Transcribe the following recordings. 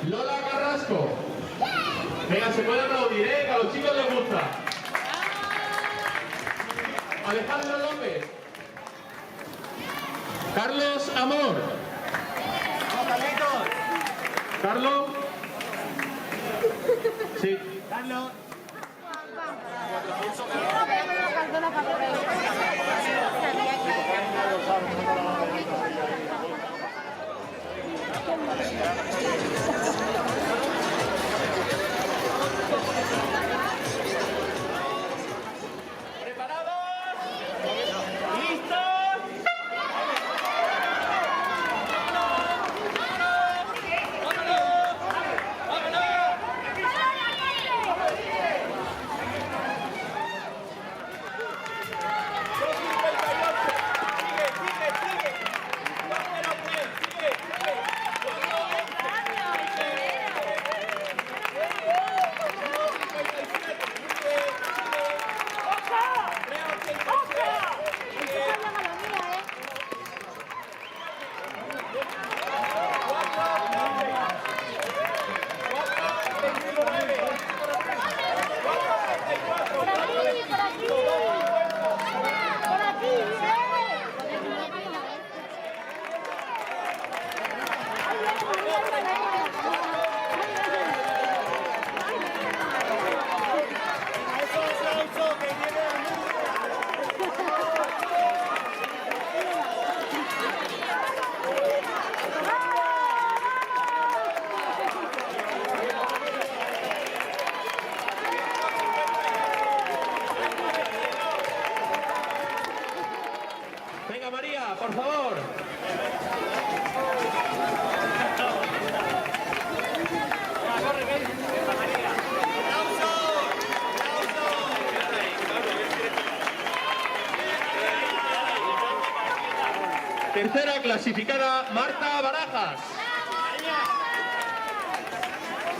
Lola Carrasco. Venga, se puede aplaudir, que a los chicos les gusta. Alejandro López. Carlos Amor. ¡Vamos, Carlitos! Carlos. Sí. Carlos. Venga, María, por favor. Tercera clasificada, Marta Barajas.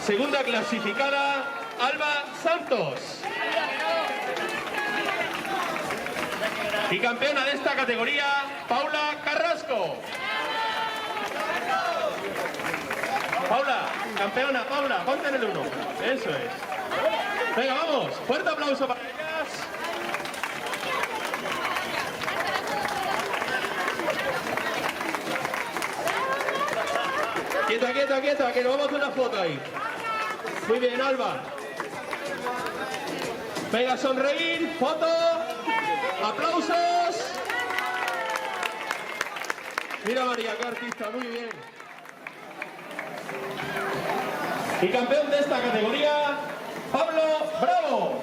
Segunda clasificada, Alba Santos. Y campeona de esta categoría, Paula Carrasco. Paula, campeona, Paula, ponte en el 1. Eso es. Venga, vamos. Fuerte aplauso para ellas. Quieta, quieta, quieta, que nos vamos a hacer una foto ahí. Muy bien, Alba. Venga, sonreír, foto. ¡Aplausos! Mira María, qué artista, muy bien. Y campeón de esta categoría, Pablo Bravo.